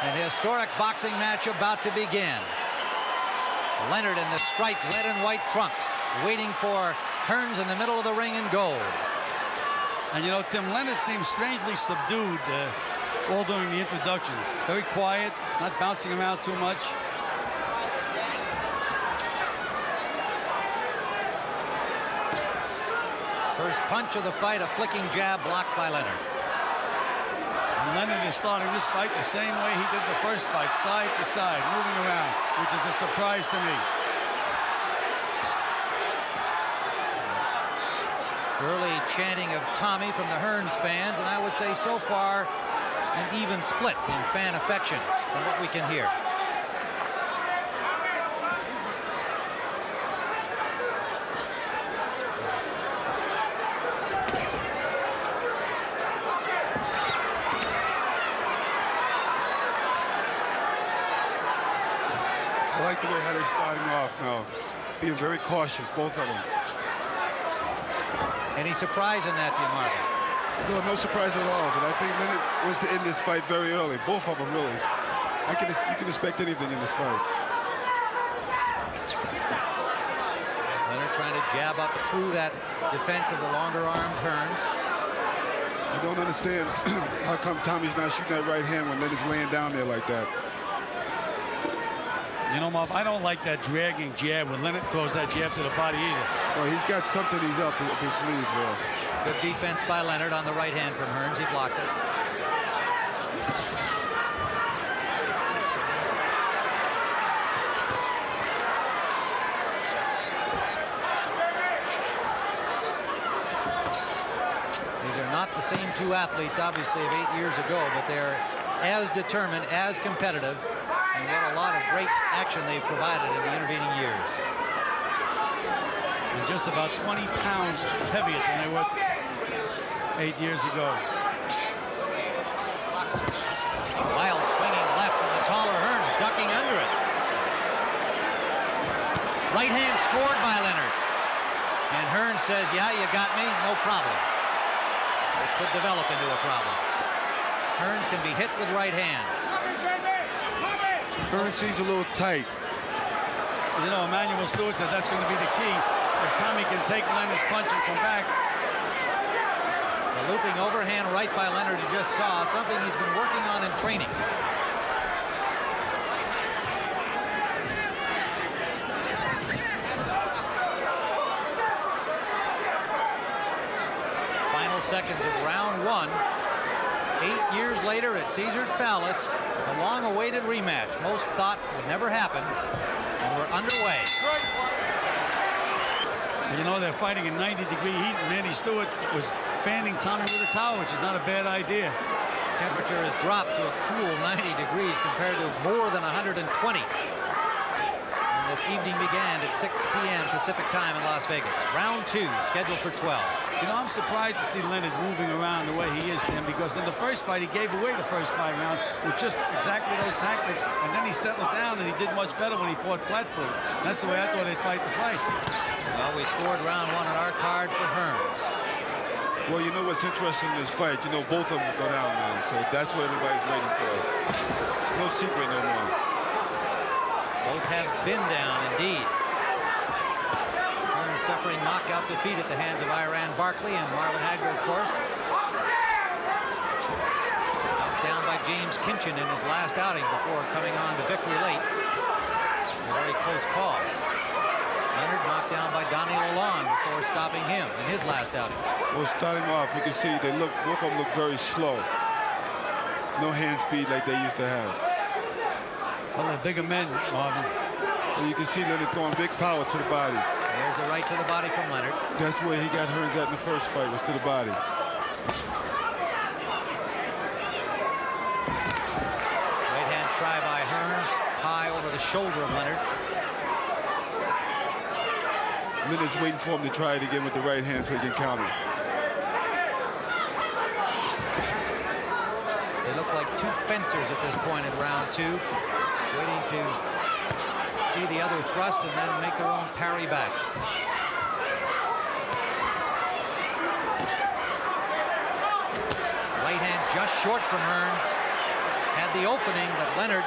An historic boxing match about to begin. Leonard in the striped red and white trunks, waiting for Hearns in the middle of the ring in gold. And you know, Tim, Leonard seems strangely subdued all during the introductions. Very quiet, not bouncing around too much. First punch of the fight, a flicking jab blocked by Leonard. And Leonard is starting this fight the same way he did the first fight, side to side, moving around, which is a surprise to me. Early chanting of Tommy from the Hearns fans, and I would say so far an even split in fan affection from what we can hear. I like the way how they're starting off now, being very cautious, both of them. Any surprise in that, DeMarco? No, no surprise at all, but I think Leonard wants to end this fight very early. Both of them, really. You can expect anything in this fight. Leonard trying to jab up through that defense of the longer-armed Hearns. I don't understand how come Tommy's not shooting that right hand when Leonard's laying down there like that. You know, Marv, I don't like that dragging jab when Leonard throws that jab to the body either. Well, he's got something he's up his sleeve there. Good defense by Leonard on the right hand from Hearns. He blocked it. These are not the same two athletes, obviously, of 8 years ago, but they're as determined, as competitive, and what a lot of great action they've provided in the intervening years. And just about 20 pounds heavier than they were 8 years ago. Wild swinging left, and the taller Hearns ducking under it. Right hand scored by Leonard. And Hearns says, yeah, you got me, no problem. It could develop into a problem. Hearns can be hit with right hands. Hearns seems a little tight. You know, Emmanuel Stewart said that's going to be the key. If Tommy can take Leonard's punch and come back. The looping overhand right by Leonard you just saw, something he's been working on in training. Final seconds of round one. 8 years later at Caesars Palace, a long-awaited rematch. Most thought would never happen, and we're underway. You know, they're fighting in 90-degree heat. Randy Stewart was fanning Tommy with a towel, which is not a bad idea. Temperature has dropped to a cool 90 degrees compared to more than 120. And this evening began at 6 p.m. Pacific time in Las Vegas. Round two, scheduled for 12. You know, I'm surprised to see Leonard moving around the way he is, Tim, because in the first fight, he gave away the first 5 rounds with just exactly those tactics, and then he settled down, and he did much better when he fought flat-footed. That's the way I thought they'd fight the fight. Well, we scored round one on our card for Hearns. Well, you know what's interesting in this fight? You know, both of them go down now, so that's what everybody's waiting for. It's no secret no more. Both have been down, indeed. Hearns suffering knockout defeat at the hands of Iran Barkley and Marlon Hagler, of course. Knocked down by James Kinchin in his last outing before coming on to victory late. A very close call. Leonard knocked down by Donnie Lalonde before stopping him in his last outing. Well, starting off, you can see both of them look very slow. No hand speed like they used to have. Well, they're bigger men, Marvin. And you can see Leonard throwing big power to the bodies. There's a right to the body from Leonard. That's where he got Hearns at in the first fight, was to the body. Right hand try by Hearns, high over the shoulder of Leonard. Leonard's waiting for him to try it again with the right hand so he can counter. They look like two fencers at this point in round two, waiting to see the other thrust and then make their own parry back. Right hand just short from Hearns. had the opening, but Leonard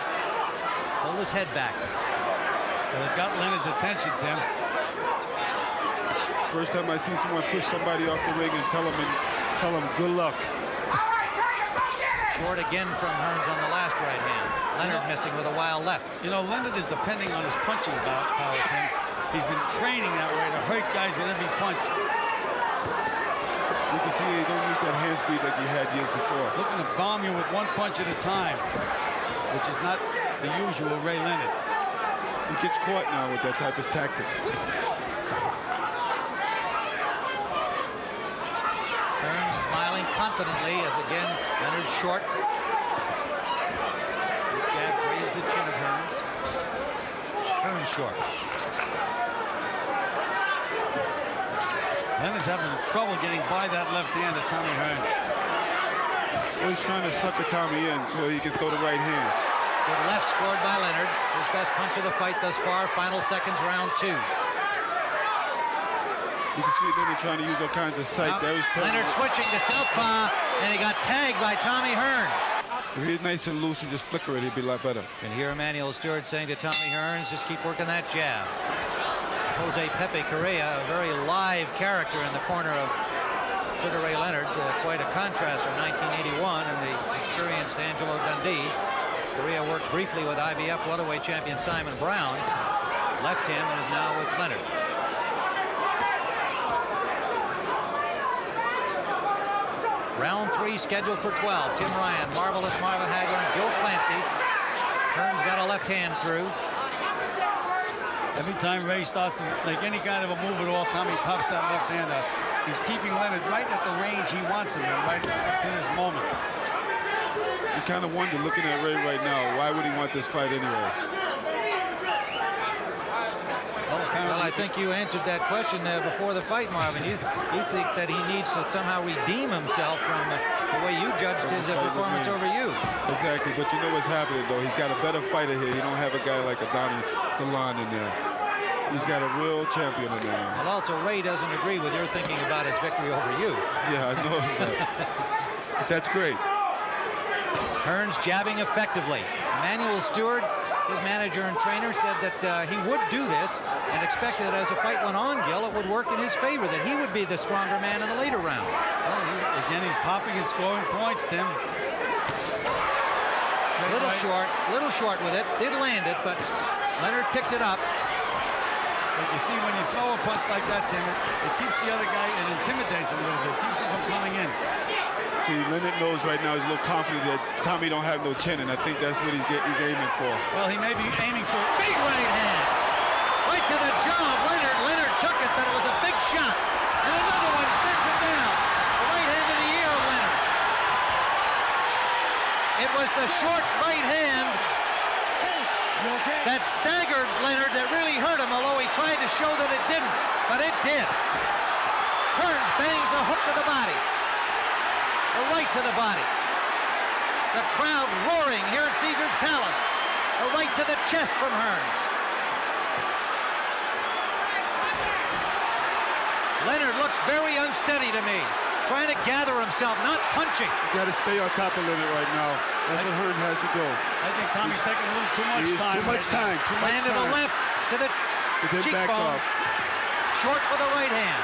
pulled his head back. Well, it got Leonard's attention, Tim. First time I see someone push somebody off the ring and tell him good luck. Short again from Hearns on the last right hand. Leonard missing with a wild left. You know, Leonard is depending on his punching power, Tim. He's been training that way to hurt guys with every punch. You can see he don't use that hand speed like he had years before. Looking to bomb you with one punch at a time, which is not the usual Ray Leonard. He gets caught now with that type of tactics. Hearns smiling confidently as again Leonard short. Jab raised the chin of Hearns. Hearns short. Leonard's having trouble getting by that left hand of Tommy Hearns. He's trying to sucker Tommy in so he can throw the right hand. Good left scored by Leonard. His best punch of the fight thus far. Final seconds, round 2. You can see Leonard trying to use all kinds of sight. Leonard switching to southpaw, and he got tagged by Tommy Hearns. If he's nice and loose and just flicker it, he'd be a lot better. And here Emmanuel Stewart saying to Tommy Hearns, just keep working that jab. Jose Pepe Correa, a very live character in the corner of Sugar Ray Leonard. Quite a contrast from 1981 and the experienced Angelo Dundee. Correa worked briefly with IBF welterweight champion Simon Brown. Left him and is now with Leonard. Round 3 scheduled for 12. Tim Ryan, Marvelous Marvin Hagler, and Gil Clancy. Hearns got a left hand through. Every time Ray starts to make any kind of a move at all, Tommy pops that left hand up. He's keeping Leonard right at the range he wants him in, right in his moment. You kind of wonder, looking at Ray right now, why would he want this fight anyway? Well, I think you answered that question before the fight, Marvin. You think that he needs to somehow redeem himself from the way you judged his performance over you. Exactly, but you know what's happening, though. He's got a better fighter here. You don't have a guy like a Donnie DeLon in there. He's got a real champion in there. Well, also, Ray doesn't agree with your thinking about his victory over you. Yeah, I know that. But that's great. Hearns jabbing effectively. Emmanuel Stewart, his manager and trainer, said that he would do this and expected that as the fight went on, Gil, it would work in his favor, that he would be the stronger man in the later rounds. Well, again, he's popping and scoring points, Tim. Little short with it. Did land it, but Leonard picked it up. But you see, when you throw a punch like that, Tim, it keeps the other guy, it intimidates him a little bit, keeps him from coming in. See, Leonard knows right now, he's a little confident that Tommy don't have no chin, and I think that's what he's aiming for. Well, he may be aiming for big right hand. Right to the jaw of Leonard. Leonard took it, but it was a big shot. And another one sends him down. The right hand of the year of Leonard. It was the short right hand that staggered Leonard that really hurt him, although he tried to show that it didn't. But it did. Hearns bangs a hook to the body. A right to the body. The crowd roaring here at Caesar's Palace. A right to the chest from Hearns. Leonard looks very unsteady to me. Trying to gather himself, not punching. You got to stay on top of Leonard right now. That's what Hearns has to do. I think Tommy's taking a little too much time. Too much time. Landed a left to the cheekbone. Short with a right hand.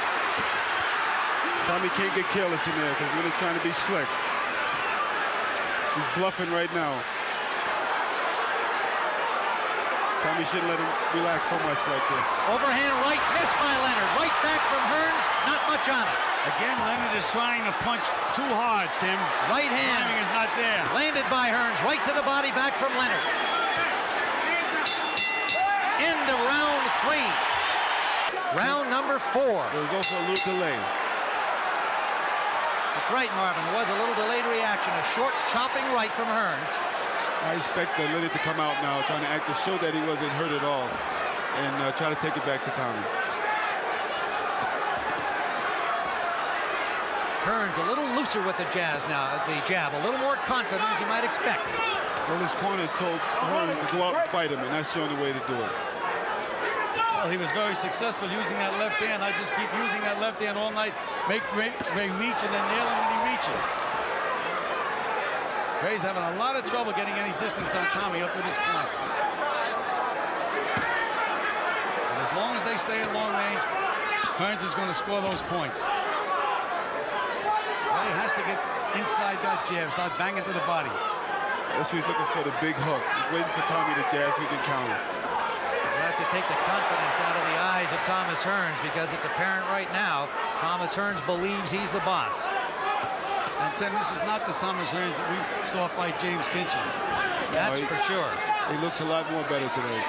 Tommy can't get careless in there because Leonard's trying to be slick. He's bluffing right now. Tommy shouldn't let him relax so much like this. Overhand right, missed by Leonard. Right back from Hearns, not much on it. Again, Leonard is trying to punch too hard, Tim. Right hand. Timing is not there. Landed by Hearns, right to the body, back from Leonard. End of round 3. Round number 4. There was also a little delay. That's right, Marvin. There was a little delayed reaction. A short chopping right from Hearns. I expect Leonard to come out now, trying to act to show that he wasn't hurt at all, and try to take it back to Tommy. Hearns a little looser with the jab, a little more confident as you might expect. Well, his corner told Hearns to go out and fight him, and that's the only way to do it. Well, he was very successful using that left hand. I just keep using that left hand all night. Make Ray reach and then nail him when he reaches. Ray's having a lot of trouble getting any distance on Tommy up to this point. And as long as they stay at long range, Hearns is going to score those points. Ray has to get inside that jab, start banging to the body. That's what he's looking for, the big hook. He's waiting for Tommy to jab so he can counter. We'll have to take the confidence out of the eyes of Thomas Hearns, because it's apparent right now Thomas Hearns believes he's the boss. And Tim, this is not the Thomas Hearns that we saw fight James Kinchin. That's for sure. He looks a lot more better today.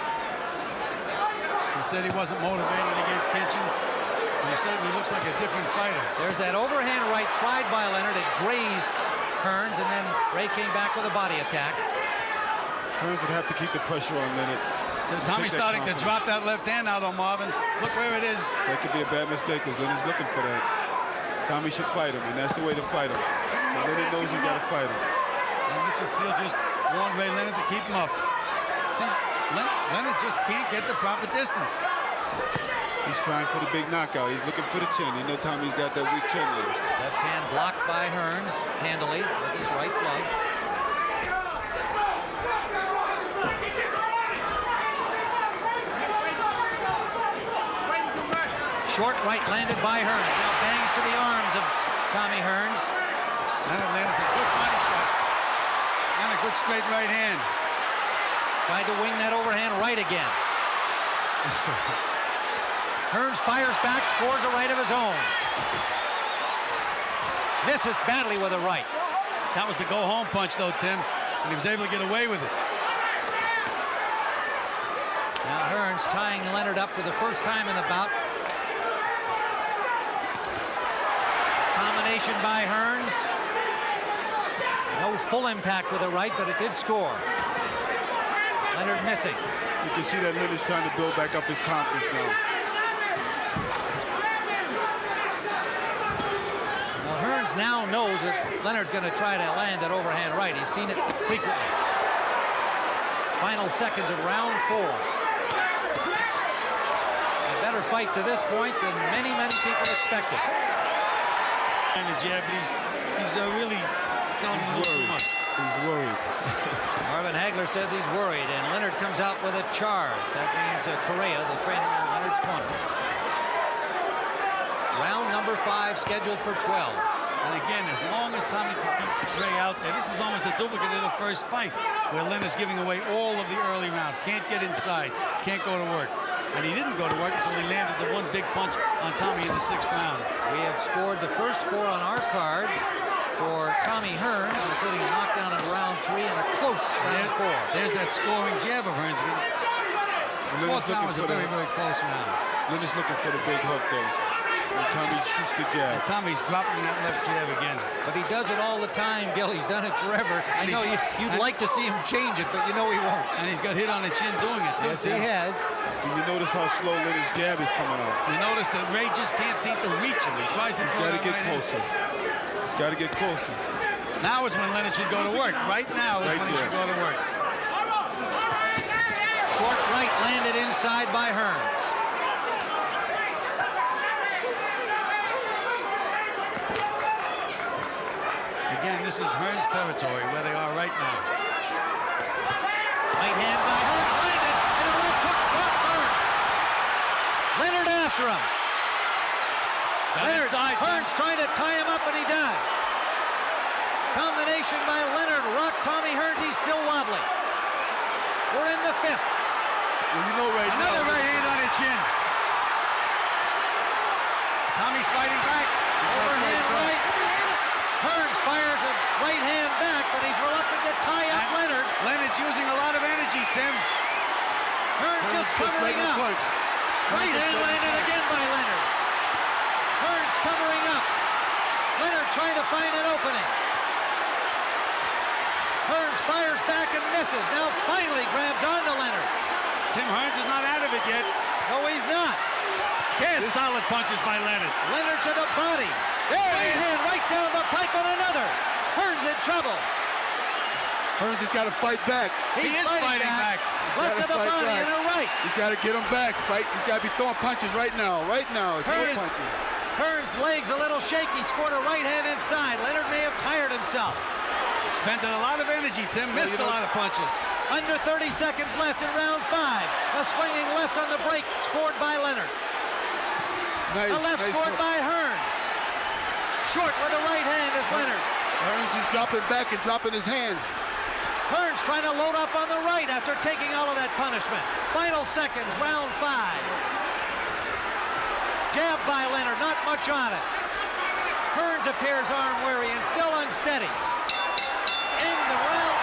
He said he wasn't motivated against Kinchin. He certainly looks like a different fighter. There's that overhand right tried by Leonard. It grazed Hearns, and then Ray came back with a body attack. Hearns would have to keep the pressure on Leonard. So Tommy's starting to drop that left hand now, though, Marvin. Look where it is. That could be a bad mistake, because Leonard's looking for that. Tommy should fight him, and that's the way to fight him. So Leonard knows he's got to fight him. And Richard Steele just warned Ray Leonard to keep him up. See, Leonard just can't get the proper distance. He's trying for the big knockout. He's looking for the chin. You know Tommy's got that weak chin there. Left hand blocked by Hearns handily with his right glove. Short right landed by Hearns. Now bangs to the arms of Tommy Hearns. Leonard lands some good body shots and a good straight right hand. Tried to wing that overhand right again. Hearns fires back, scores a right of his own. Misses badly with a right. That was the go-home punch, though, Tim, and he was able to get away with it. Now Hearns tying Leonard up for the first time in the bout. Combination by Hearns. No full impact with the right, but it did score. Leonard missing. You can see that Leonard's trying to build back up his confidence now. Well, Hearns now knows that Leonard's going to try to land that overhand right. He's seen it frequently. Final seconds of round 4. A better fight to this point than many people expected. And the jab, but he's really telling him a little too much. He's worried. Marvin Hagler says he's worried, and Leonard comes out with a charge. That means Correa, the trainer in Leonard's corner. Round number 5 scheduled for 12. And again, as long as Tommy can keep Ray out there, this is almost a duplicate of the first fight, where Leonard's giving away all of the early rounds. Can't get inside, can't go to work. And he didn't go to work until he landed the one big punch on Tommy in the 6th round. We have scored the first 4 on our cards for Tommy Hearns, including a knockdown in round 3 and a close round 4. There's that scoring jab of Hearns. Fourth round was a very close round. Leonard's looking for the big hook, though. And Tommy shoots the jab. And Tommy's dropping that left jab again. But he does it all the time, Gil. He's done it forever. I know you'd like to see him change it, but you know he won't. And he's got hit on the chin doing it, too. Yes, he has. And you notice how slow Leonard's jab is coming out. You notice that Ray just can't seem to reach him. He tries to He's got to get closer. He's got to get closer. Now is when Leonard should go to work. Right now is when he should go to work. Short right landed inside by Hearns. Again, this is Hearns territory where they are right now. Right hand by Hearns landed, and a left hook drops Hearns. Leonard after him. Leonard, Hearns trying to tie him up, and he does. Combination by Leonard, rocked Tommy Hearns. He's still wobbly. We're in the 5th. Well, you know right now. Another right hand on the chin. Tommy's fighting back. Overhand right. Hearns fires a right hand back, but he's reluctant to tie up Leonard. Leonard's using a lot of energy, Tim. Hearns just covering up. Right hand landed again by Leonard. Hearns covering up. Leonard trying to find an opening. Hearns fires back and misses. Now finally grabs onto Leonard. Tim Hearns is not out of it yet. No, he's not. Here's solid punches by Leonard. Leonard to the body. Right hand right down the pipe on another. Hearns in trouble. Hearns has got to fight back. He is fighting back. Left to the body and a right. He's got to get him back. He's got to be throwing punches right now. Right now. Hearns, Punches. Hearns' legs a little shaky. Scored a right hand inside. Leonard may have tired himself. Spending a lot of energy, Tim. Missed a lot of punches. Under 30 seconds left in round 5. A swinging left on the break, scored by Leonard. Nice, A left scored by Hearns. Short with the right hand is Leonard. Hearns is dropping back and dropping his hands. Hearns trying to load up on the right after taking all of that punishment. Final seconds, round 5. Jab by Leonard, not much on it. Hearns appears arm weary and still unsteady. Into round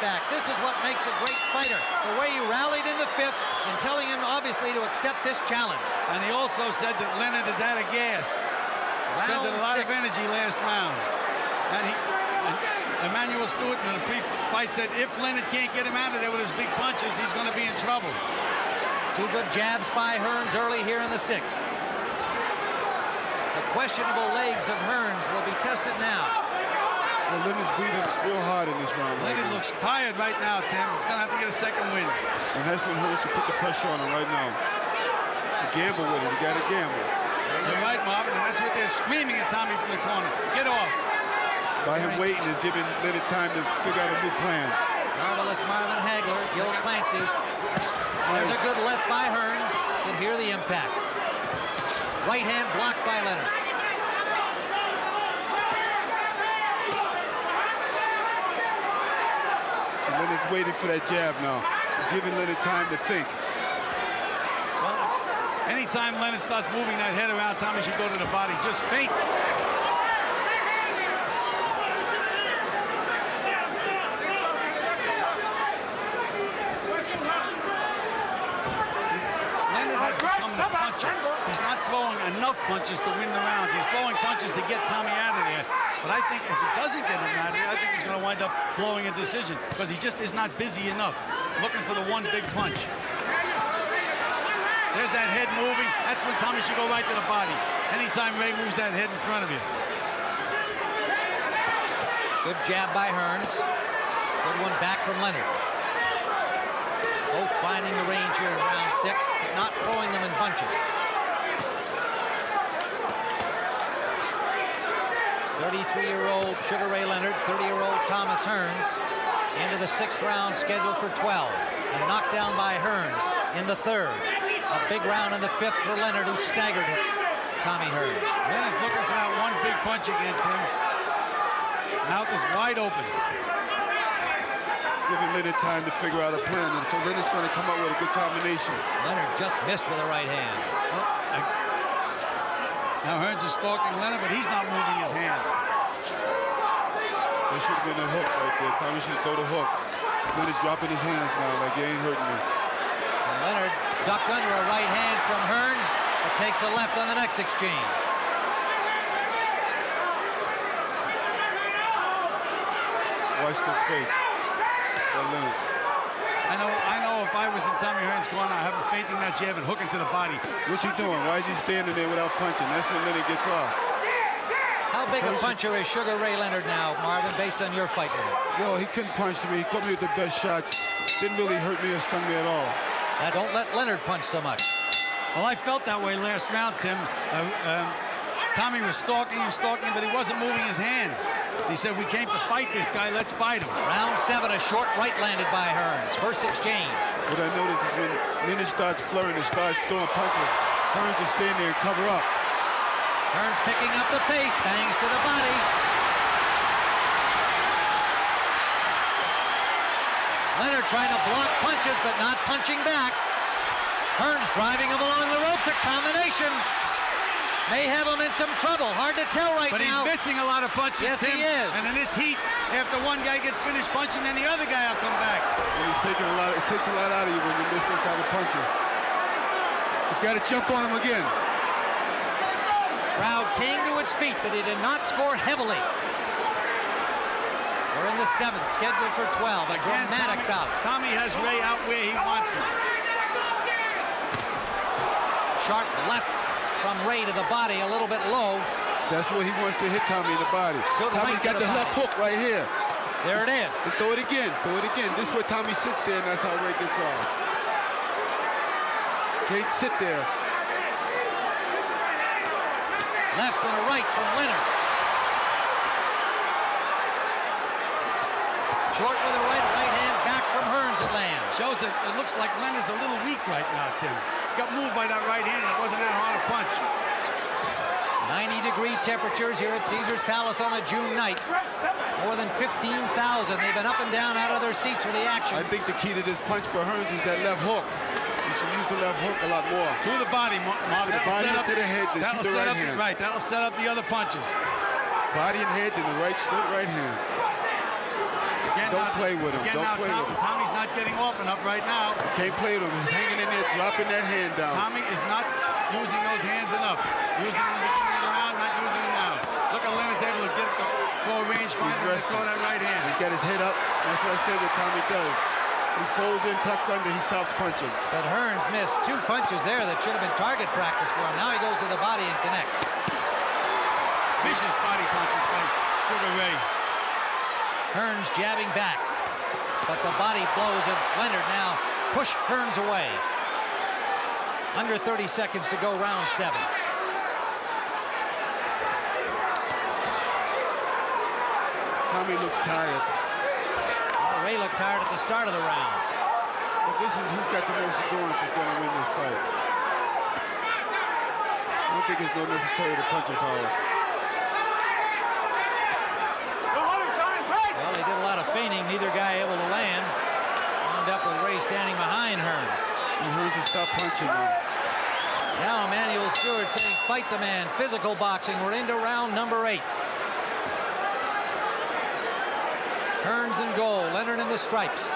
5. Back. This is what makes a great fighter. The way he rallied in the 5th and telling him obviously to accept this challenge. And he also said that Leonard is out of gas. Spending a lot of energy last round. And Emmanuel Stewart in the pre-fight said if Leonard can't get him out of there with his big punches, he's going to be in trouble. 2 good jabs by Hearns early here in the 6th. The questionable legs of Hearns will be tested now. Well, Leonard's breathing real hard in this round. Leonard looks tired right now, Tim. He's going to have to get a second win. And that's when Hearns should put the pressure on him right now. You gamble with it. You got to gamble. You're right, Marvin, and that's what they're screaming at Tommy from the corner. Get off. By him waiting is giving Leonard time to figure out a new plan. Marvelous Marvin Hagler, Gil Clancy. There's a good left by Hearns. You can hear the impact. Right hand blocked by Leonard. So Leonard's waiting for that jab now. He's giving Leonard time to think. Well, anytime Leonard starts moving that head around, Tommy should go to the body. Just feint. He's not throwing enough punches to win the rounds. He's throwing punches to get Tommy out of there. But I think if he doesn't get him out of there, I think he's going to wind up blowing a decision because he just is not busy enough looking for the one big punch. There's that head moving. That's when Tommy should go right to the body. Anytime Ray moves that head in front of you. Good jab by Hearns. Good one back from Leonard. Both finding the range here in round 6, but not throwing them in bunches. 33-year-old Sugar Ray Leonard, 30-year-old Thomas Hearns into the 6th round scheduled for 12. A knockdown by Hearns in the 3rd. A big round in the 5th for Leonard, who staggered Tommy Hearns. Leonard's looking for that one big punch again, Tim. Mouth is wide open. Giving Leonard time to figure out a plan, and so Leonard's going to come up with a good combination. Leonard just missed with a right hand. Now Hearns is stalking Leonard, but he's not moving his hands. There should have been a hook right there. Tommy should throw the hook. Leonard's dropping his hands now like you ain't hurting me. And Leonard ducked under a right hand from Hearns, but takes a left on the next exchange. Watch the fake. Leonard. I know if I was in Tommy Hearns' corner, I'd have him feinting that jab and hooking to the body. What's he doing? Why is he standing there without punching? That's when Leonard gets off. How big a puncher is Sugar Ray Leonard now, Marvin, based on your fight with him? Well, he couldn't punch me. He caught me with the best shots. Didn't really hurt me or stung me at all. Don't let Leonard punch so much. Well, I felt that way last round, Tim. Tommy was stalking him, but he wasn't moving his hands. He said, we came to fight this guy, let's fight him. Round 7, a short right landed by Hearns. First exchange. What I noticed is when Leonard starts flurrying and starts throwing punches, Hearns will stand there and cover up. Hearns picking up the pace, bangs to the body. Leonard trying to block punches, but not punching back. Hearns driving him along the ropes, a combination. May have him in some trouble. Hard to tell right now. But he's missing a lot of punches, Yes, Tim. he is. And in this heat, after one guy gets finished punching, then the other guy will come back. And he's taking a lot. It takes a lot out of you when you miss those kind of punches. He's got to jump on him again. Crowd came to its feet, but he did not score heavily. We're in the 7th, scheduled for 12. A dramatic bout. Tommy has Ray out where he wants him. Sharp left from Ray to the body, a little bit low. That's where he wants to hit Tommy in the body. Good Tommy's right got the left hook right here. There it is. And throw it again. Throw it again. This is where Tommy sits there, and that's how Ray gets off. Can't sit there. Left and a right from Leonard. looks like Leonard's a little weak right now, Tim. He got moved by that right hand. It wasn't that hard a punch. 90-degree temperatures here at Caesars Palace on a June night. More than 15,000. They've been up and down out of their seats for the action. I think the key to this punch for Hearns is that left hook. You should use the left hook a lot more. To the body, The body into the head, the right hand. Right, that'll set up the other punches. Body and head to the right, straight right hand. Don't play with him. Don't play with him. Tommy's not getting off enough right now. Can't play with him. He's hanging in there, dropping that hand down. Tommy is not using those hands enough. Using them in the beginning of the round, not using them now. Look how Leonard's able to get the full range, finally throw that right hand. He's got his head up. That's what I said what Tommy does. He folds in, tucks under, he stops punching. But Hearns missed 2 punches there that should have been target practice for him. Now he goes to the body and connects. Vicious body punches by Sugar Ray. Hearns jabbing back. But the body blows of Leonard now push Hearns away. Under 30 seconds to go, round 7. Tommy looks tired. Well, Ray looked tired at the start of the round. But this is who's got the most endurance is going to win this fight. I don't think it's no necessary to punching power. Well, they did a lot of feigning, neither guy able to land. Wound up with Ray standing behind Hearns. And Hearns has stopped punching him. Now Emanuel Stewart saying, fight the man, physical boxing. We're into round number 8. Hearns in goal, Leonard in the stripes.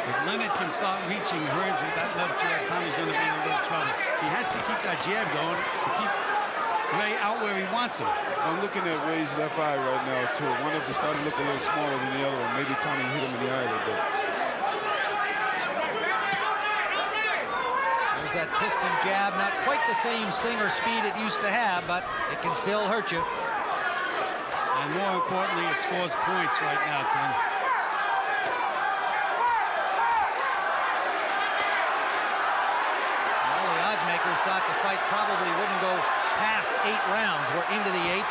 If Leonard can start reaching Hearns with that left jab, Tommy's going to be in a little trouble. He has to keep that jab going to keep Ray out where he wants him. I'm looking at Ray's left eye right now, too. One of them started to look a little smaller than the other one. Maybe Tommy hit him in the eye a little bit. There's that piston jab, not quite the same sting or speed it used to have, but it can still hurt you. And more importantly, it scores points right now, Tim. Well, the odds makers thought the fight probably wouldn't go past 8 rounds. We're into the 8th.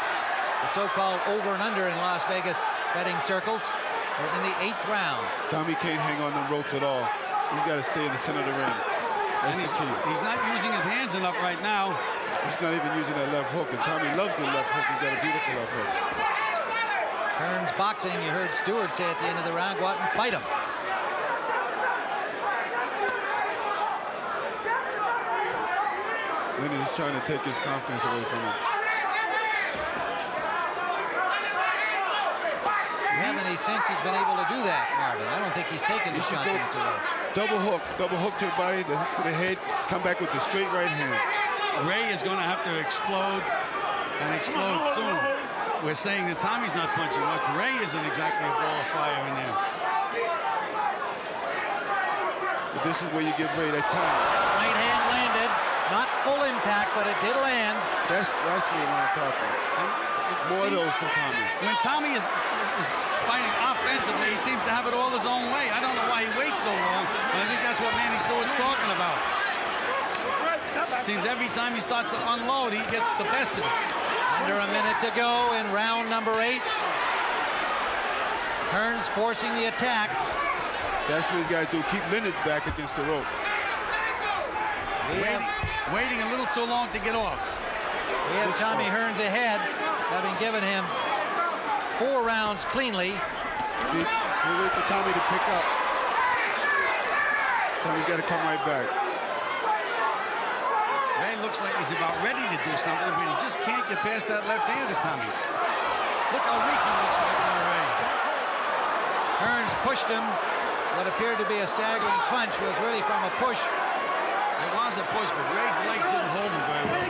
The so-called over and under in Las Vegas betting circles. We're in the 8th round. Tommy can't hang on the ropes at all. He's got to stay in the center of the ring. That's the key. He's not using his hands enough right now. He's not even using that left hook, and Tommy loves the left hook. He's got a beautiful left hook. Hearns boxing, you heard Stewart say at the end of the round, go out and fight him. Leonard is trying to take his confidence away from him. You haven't any sense he's been able to do that, Marvin. I don't think he's taken his confidence away. Double hook to the body, the hook to the head, come back with the straight right hand. Ray is going to have to explode and explode soon. We're saying that Tommy's not punching much. Ray isn't exactly a ball of fire in there. But this is where you give Ray that time. Right hand landed. Not full impact, but it did land. That's what I'm talking. More of those for Tommy. When Tommy is fighting offensively, he seems to have it all his own way. I don't know why he waits so long, but I think that's what Manny Stewart's talking about. Seems every time he starts to unload, he gets the best of it. Under a minute to go in round number 8. Hearns forcing the attack. That's what he's got to do. Keep Leonard's back against the rope. Waiting a little too long to get off. We have Tommy Hearns ahead, having given him 4 rounds cleanly. See, we wait for Tommy to pick up. Tommy's got to come right back. Ray looks like he's about ready to do something, but he just can't get past that left hand of Tommy's. Look how weak he looks right now, Ray. Hearns pushed him. What appeared to be a staggering punch was really from a push. It was a push, but Ray's legs didn't hold him very well.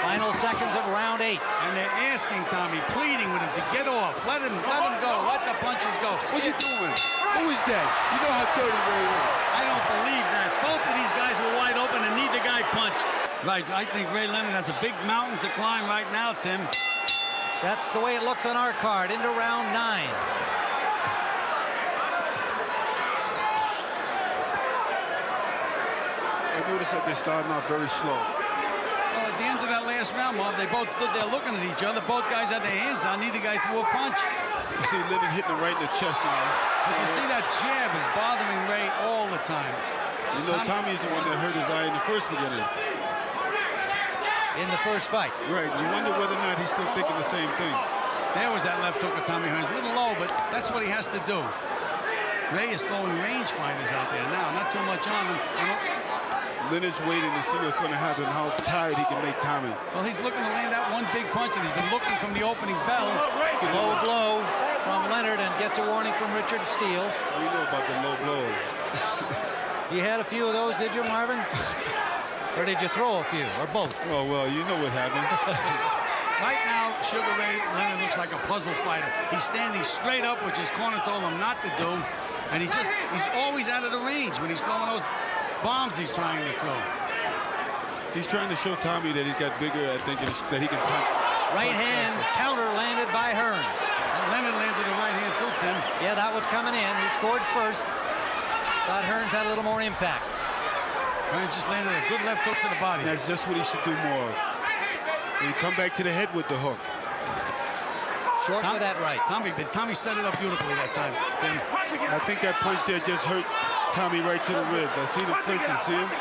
Final seconds of round 8. And they're asking Tommy, pleading with him to get off. Let him go. Let the punches go. What's he doing? Who is that? You know how dirty Ray is. I don't believe that. Both of these guys were wide open and neither guy punched. Right, I think Ray Leonard has a big mountain to climb right now, Tim. That's the way it looks on our card into round 9. I noticed that they're starting off very slow. Well, at the end of that last last round, Marv. They both stood there looking at each other. Both guys had their hands down. Neither guy threw a punch. You see Leonard hitting him right in the chest now. But you see that jab is bothering Ray all the time. You know, Tommy's the one that hurt his eye in the first beginning. In the first fight. Right. You wonder whether or not he's still thinking the same thing. There was that left hook of Tommy Hearns. A little low, but that's what he has to do. Ray is throwing range fighters out there now. Not too much on him. Leonard's waiting to see what's going to happen, how tired he can make Tommy. Well, he's looking to land that one big punch, and he's been looking from the opening bell. Low blow from Leonard and gets a warning from Richard Steele. We know about the low blows. You had a few of those, did you, Marvin? Or did you throw a few, or both? Oh, well, you know what happened. Right now, Sugar Ray Leonard looks like a puzzle fighter. He's standing straight up, which his corner told him not to do. And he's always out of the range when he's throwing those bombs he's trying to throw. He's trying to show Tommy that he's got bigger, I think, that he can punch. Right hand counter landed by Hearns. And Leonard landed a right hand too, Tim. Yeah, that was coming in. He scored first. Thought Hearns had a little more impact. Hearns just landed a good left hook to the body. That's just what he should do more of. He come back to the head with the hook. Short with that right. Tommy set it up beautifully that time, Tim. I think that punch there just hurt Tommy right to the ribs. I seen him flinching. See him?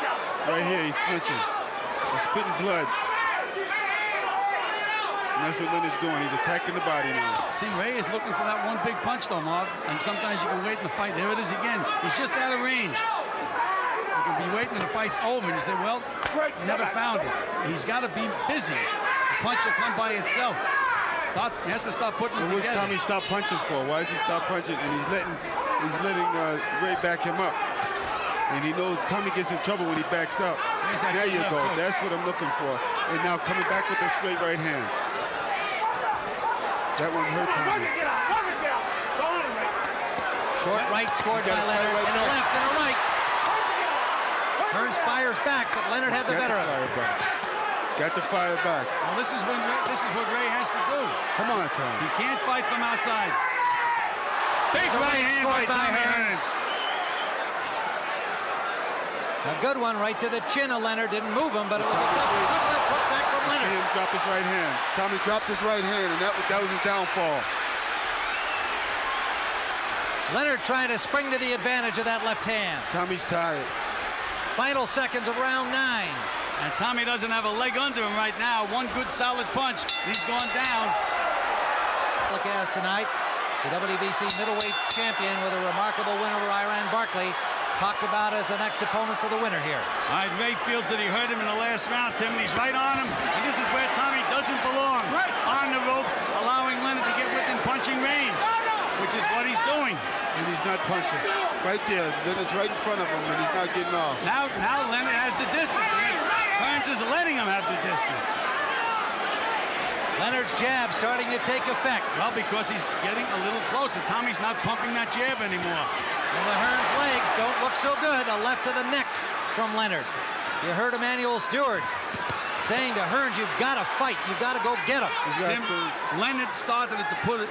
Right here, he's flinching. He's spitting blood. And that's what Leonard's doing. He's attacking the body now. See, Ray is looking for that one big punch, though, Marv. And sometimes you can wait in the fight. There it is again. He's just out of range. You can be waiting and the fight's over. And you say, well, never found it. He's got to be busy. The punch will come by itself. He has to stop putting it What's together. Tommy stop punching for? Why does he stop punching? And he's letting Ray back him up. And he knows Tommy gets in trouble when he backs up. There you go. That's what I'm looking for. And now coming back with the straight right hand. That one hurt Tommy. Short right scored by Leonard. And a left and a right. Hearns fires back, but Leonard had the better of it. He's got to fire back. Well, this is what Ray has to do. Come on, Tommy. He can't fight from outside. Big right hand by Tommy Hearns. A good one right to the chin of Leonard. Didn't move him, but it was a good put back from See Leonard. him drop his right hand. Tommy dropped his right hand, and that was his downfall. Leonard trying to spring to the advantage of that left hand. Tommy's tired. Final seconds of round 9. And Tommy doesn't have a leg under him right now. One good solid punch. He's gone down. Look at us tonight. The WBC middleweight champion with a remarkable win over Iran Barkley. Talked about as the next opponent for the winner here. All right, Ray feels that he hurt him in the last round, Tim. He's right on him. And this is where Tommy doesn't belong. On the ropes, allowing Leonard to get within punching range, which is what he's doing. And he's not punching. Right there. Leonard's right in front of him, and he's not getting off. Now Leonard has the distance. Hearns is letting him have the distance. Leonard's jab starting to take effect. Well, because he's getting a little closer. Tommy's not pumping that jab anymore. And the Hearns legs don't look so good. A left to the neck from Leonard. You heard Emmanuel Stewart saying to Hearns, you've got to fight. You've got to go get him. Tim, Leonard started to put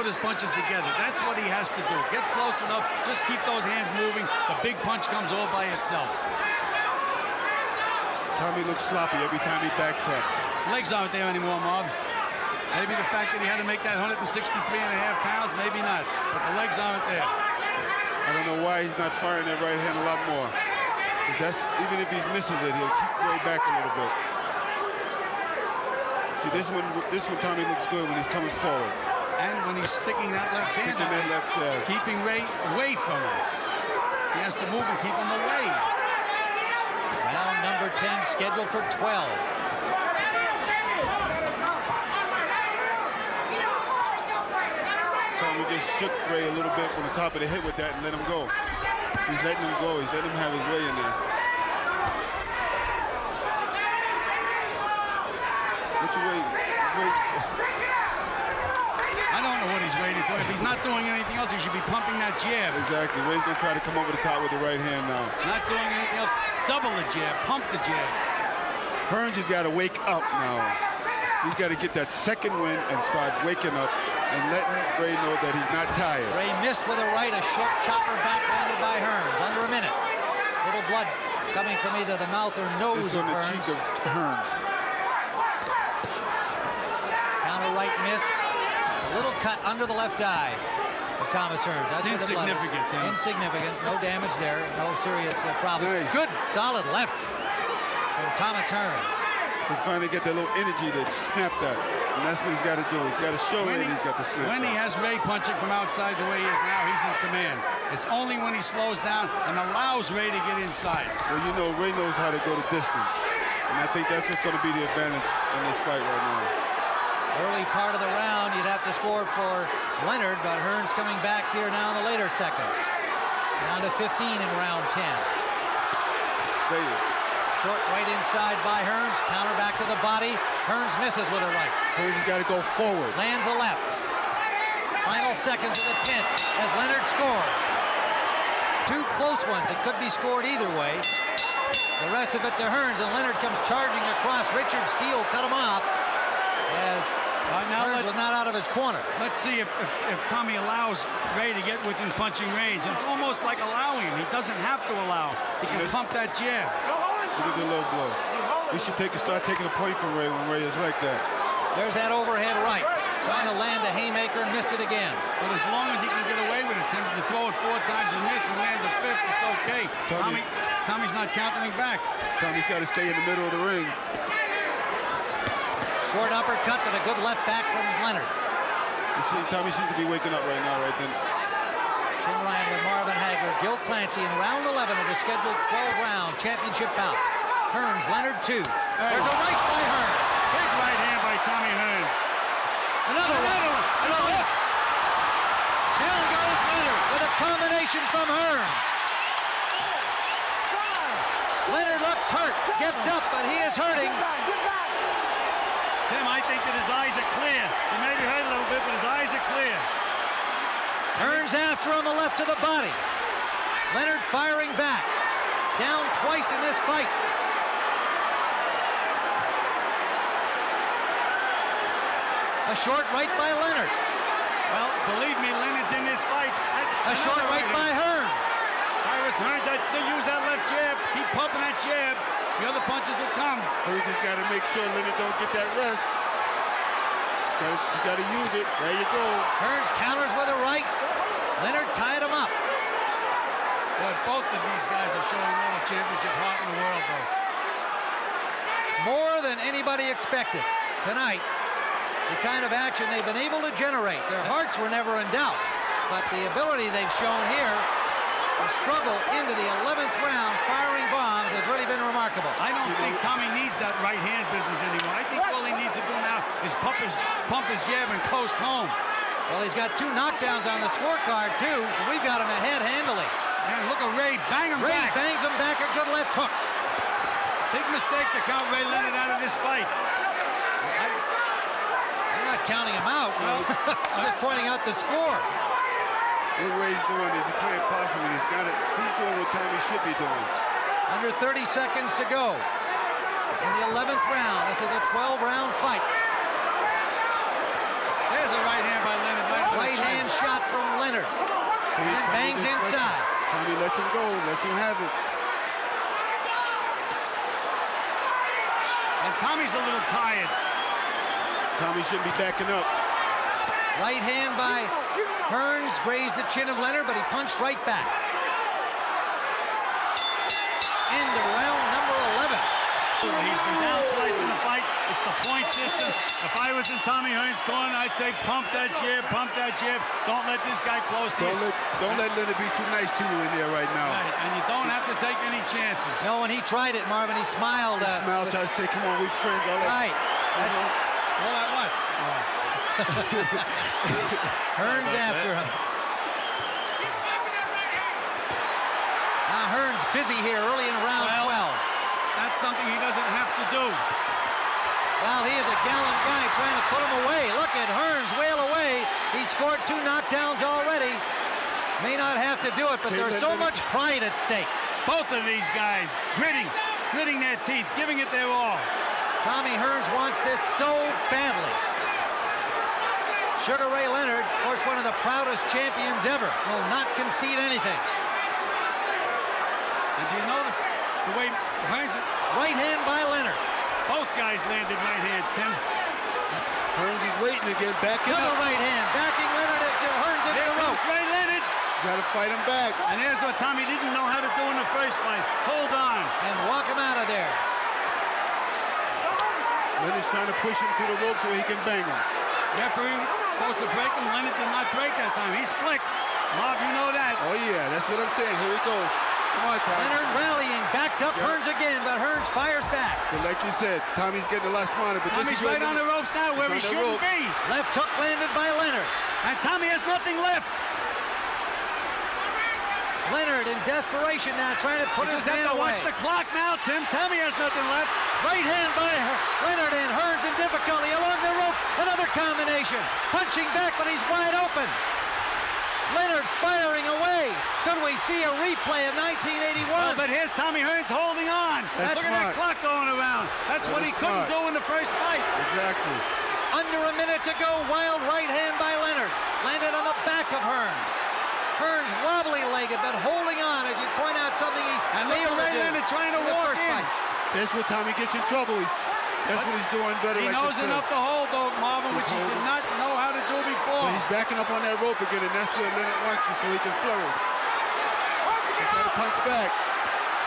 his punches together. That's what he has to do. Get close enough. Just keep those hands moving. The big punch comes all by itself. Tommy looks sloppy every time he backs up. Legs aren't there anymore, Marv. Maybe the fact that he had to make that 163.5 pounds, maybe not. But the legs aren't there. I don't know why he's not firing that right hand a lot more. 'Cause that's, even if he misses it, he'll keep way back a little bit. See, this one Tommy looks good when he's coming forward. And when he's sticking that left hand Sticking that left jab. keeping Ray away from him. He has to move and keep him away. Round number 10 scheduled for 12. Tommy just shook Ray a little bit from the top of the head with that and let him go. He's letting him go. He's letting him have his way in there. What you waiting? I don't know what he's waiting for. If he's not doing anything else, he should be pumping that jab. Exactly. Ray's gonna try to come over the top with the right hand now. Not doing anything else. Double the jab. Pump the jab. Hearns has got to wake up now. He's got to get that second win and start waking up and letting Ray know that he's not tired. Ray missed with a right, a short chopper backhanded by Hearns. Under a minute. Little blood coming from either the mouth or nose This of on the Hearns. cheek of Hearns. cut under the left eye of Thomas Hearns. That's where the blood is. Insignificant, Tim. Insignificant. No damage there. No serious problem. Nice. Good, solid left from Thomas Hearns. He finally get that little energy to snap that. And that's what he's got to do. He's got to show that he's got the snap. When he has Ray punching from outside the way he is now, he's in command. It's only when he slows down and allows Ray to get inside. Well, you know, Ray knows how to go the distance. And I think that's what's going to be the advantage in this fight right now. Early part of the round, you'd have to score for Leonard, but Hearns coming back here now in the later seconds. Down to 15 in round 10. There you go. Short right inside by Hearns. Counter back to the body. Hearns misses with a right. Hearns has got to go forward. Lands a left. Final seconds of the 10th as Leonard scores. Two close ones. It could be scored either way. The rest of it to Hearns, and Leonard comes charging across. Richard Steele cut him off as Hearns was not out of his corner. Let's see if Tommy allows Ray to get within punching range. It's almost like allowing him. He doesn't have to allow. He can pump that jab. Look at the low blow. He should start taking a point from Ray when Ray is like that. There's that overhead right. Trying to land a haymaker, missed it again. But as long as he can get away with it, Tim, to throw it 4 times and miss and land the 5th, it's okay. Tommy's not countering back. Tommy's got to stay in the middle of the ring. Short uppercut, but a good left back from Leonard. Tommy seems to be waking up right now, right then. Tim Ryan with Marvin Hagler, Gil Clancy in round 11 of the scheduled 12-round championship bout. Hearns, Leonard 2. There's a right by Hearns. Big right hand by Tommy Hearns. Another one. And a left. Down goes Leonard with a combination from Hearns. Leonard looks hurt, gets up, but he is hurting. Tim, I think that his eyes are clear. He may be hurt a little bit, but his eyes are clear. Hearns after on the left to the body. Leonard firing back. Down twice in this fight. A short right by Leonard. Well, believe me, Leonard's in this fight. A short right by Hearns. Hearns, I'd still use that left jab. Keep pumping that jab. The other punches will come. He just got to make sure Leonard don't get that rest. You got to use it. There you go. Hearns counters with a right. Leonard tied him up. But both of these guys are showing all the championship heart in the world, though. More than anybody expected tonight. The kind of action they've been able to generate. Their hearts were never in doubt. But the ability they've shown here, the struggle into the 11th round, firing bombs, has really been remarkable. I don't think Tommy needs that right hand business anymore. I think all he needs to do now is pump his jab and coast home. Well, he's got 2 knockdowns on the scorecard, too. We've got him ahead handily. And look at Ray bang him Ray back. bangs him back, a good left hook. Big mistake to count Ray Leonard out of this fight. I'm not counting him out. I'm just pointing out the score. What Ray's doing is he playing possum. He's doing what Tommy should be doing. Under 30 seconds to go in the 11th round. This is a 12-round fight. There's a right hand by Leonard. Right hand shot from Leonard. And then bangs inside. Tommy lets him go, lets him have it. And Tommy's a little tired. Tommy shouldn't be backing up. Right hand by Hearns grazed the chin of Leonard, but he punched right back. End of round number 11. He's been down twice in the fight. It's the point system. If I was in Tommy Hearns' corner, I'd say pump that jab, pump that jab. Don't let this guy close to you. Don't let Leonard be too nice to you in there right now. Right, and you don't have to take any chances. No, when he tried it, Marvin, he smiled. He smiled, tried to say, come on, we friends. Right. Well, that what? Hearns after him. Now Hearns busy here early in round 12. That's something he doesn't have to do. Well, he is a gallant guy trying to put him away. Look at Hearns wail away. He scored 2 knockdowns already. May not have to do it, but there's so much pride at stake. Both of these guys gritting their teeth, giving it their all. Tommy Hearns wants this so badly. Sugar Ray Leonard, of course, one of the proudest champions ever, will not concede anything. And do you notice the way Hearns... Right hand by Leonard. Both guys landed right hands, Tim. Hearns is waiting again, backing Another up. right hand, backing Leonard into Hearns into the rope. Ray Leonard. Got to fight him back. And here's what Tommy didn't know how to do in the first fight. Hold on. And walk him out of there. Leonard's trying to push him to the rope so he can bang him. Referee supposed to break him. Leonard did not break that time. He's slick. Marv, you know that. Oh, yeah, that's what I'm saying. Here he goes. Come on, Tommy. Leonard rallying, backs up Hearns again, but Hearns fires back. But like you said, Tommy's getting a lot smarter. But Tommy's this is right on the ropes now where he shouldn't be. Left hook landed by Leonard. And Tommy has nothing left. Leonard in desperation now trying to put his Just have man to away. watch the clock now, Tim. Tommy has nothing left. Right hand by Leonard and Hearns in difficulty along the ropes. Another combination. Punching back, but he's wide open. Leonard firing away. Could we see a replay of 1981? Oh, but here's Tommy Hearns holding on. That's Look at that clock going around. That's what he couldn't do in the first fight. Exactly. Under a minute to go. Wild right hand by Leonard. Landed on the back of Hearns. Hearns wobbly-legged, but holding on, as you point out, something he And look failed at Ray to do Leonard trying to in the walk first in. fight. That's where Tommy gets in trouble. That's what he's doing better. He like knows you enough said. to hold, though, Marvin, which he did holding. not know how to do before. But he's backing up on that rope again, and that's where Leonard wants you so he can flourish. He's got to punch back.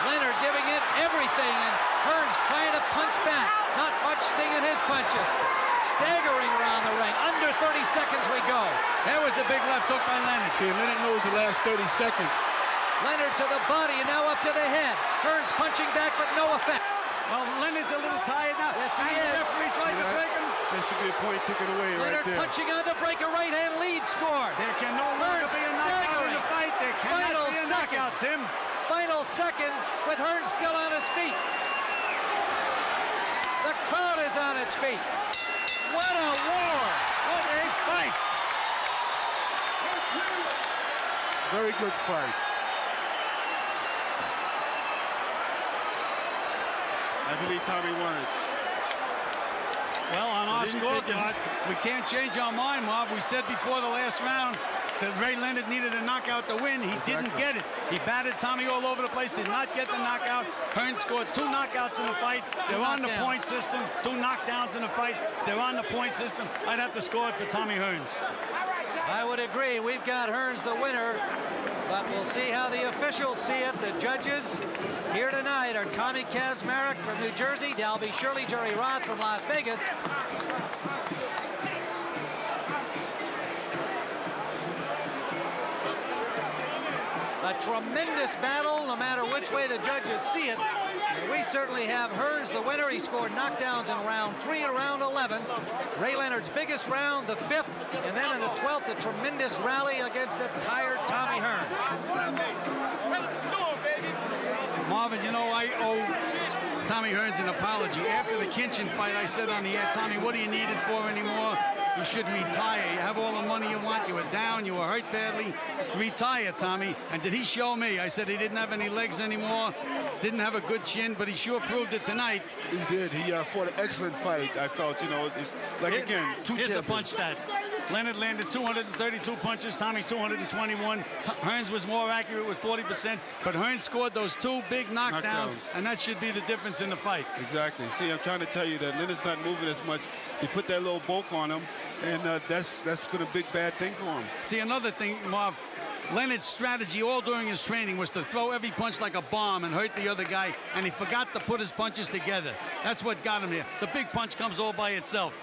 Leonard giving it everything, and Hearns trying to punch back. Not much sting in his punches. Staggering around the ring. Under 30 seconds we go. There was the big left hook by Leonard. See, Leonard knows the last 30 seconds. Leonard to the body and now up to the head. Hearns punching back, but no effect. Well, Leonard's a little tired now. Yes, he and is. the referee tried to break him. That should be a point taken away Leonard right there. punching on the breaker, right hand lead scored. There can no longer be a knockout in the fight. There cannot Final be a knockout, Tim. Final seconds with Hearns still on his feet. The crowd is on its feet. What a war! What a fight! Very good fight. I believe Tommy won it. Well, on our Didn't he think scorecard, we can't change our mind, Marv. We said before the last round that Ray Leonard needed a knockout to win. He didn't get it. He batted Tommy all over the place, did not get the knockout. Hearns scored 2 knockouts in the fight. They're on the point system. 2 knockdowns in the fight. They're on the point system. I'd have to score it for Tommy Hearns. I would agree. We've got Hearns the winner, but we'll see how the officials see it. The judges here tonight are Tommy Kazmarek from New Jersey, Dalby Shirley, Jerry Roth from Las Vegas. A tremendous battle, no matter which way the judges see it. We certainly have Hearns the winner. He scored knockdowns in round 3 and round 11. Ray Leonard's biggest round, the 5th, and then in the 12th, a tremendous rally against a tired Tommy Hearns. Marvin, you know, I owe Tommy Hearns an apology. After the Kinchin fight, I said on the air, Tommy, what do you need it for anymore? You should retire. You have all the money you want. You were down. You were hurt badly. Retire, Tommy. And did he show me? I said he didn't have any legs anymore. Didn't have a good chin, but he sure proved it tonight. He did. He fought an excellent fight. I felt, you know, it's like, again, 2 Here's the champions. punch stat. Leonard landed 232 punches, Tommy 221. Hearns was more accurate with 40%, but Hearns scored those 2 big knockdowns, and that should be the difference in the fight. Exactly. See, I'm trying to tell you that Leonard's not moving as much. He put that little bulk on him, and that's been a big bad thing for him. See, another thing, Marv, Leonard's strategy all during his training was to throw every punch like a bomb and hurt the other guy, and he forgot to put his punches together. That's what got him here. The big punch comes all by itself.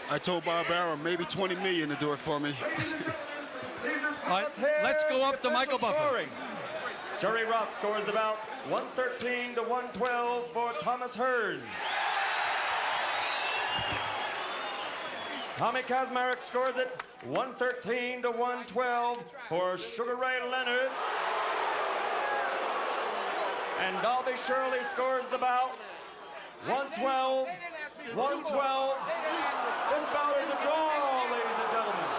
I told Barbara maybe 20 million to do it for me. All right, let's go up to Michael Buffer. Scoring. Jerry Roth scores the bout 113 to 112 for Thomas Hearns. Tommy Kazmarek scores it 113 to 112 for Sugar Ray Leonard. And Dalby Shirley scores the bout 112, 112. This bout is a draw, ladies and gentlemen.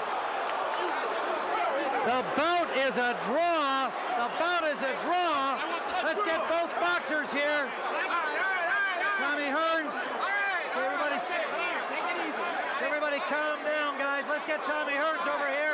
The bout is a draw. The bout is a draw. Let's get both boxers here. Tommy Hearns. Everybody calm down, guys. Let's get Tommy Hearns over here.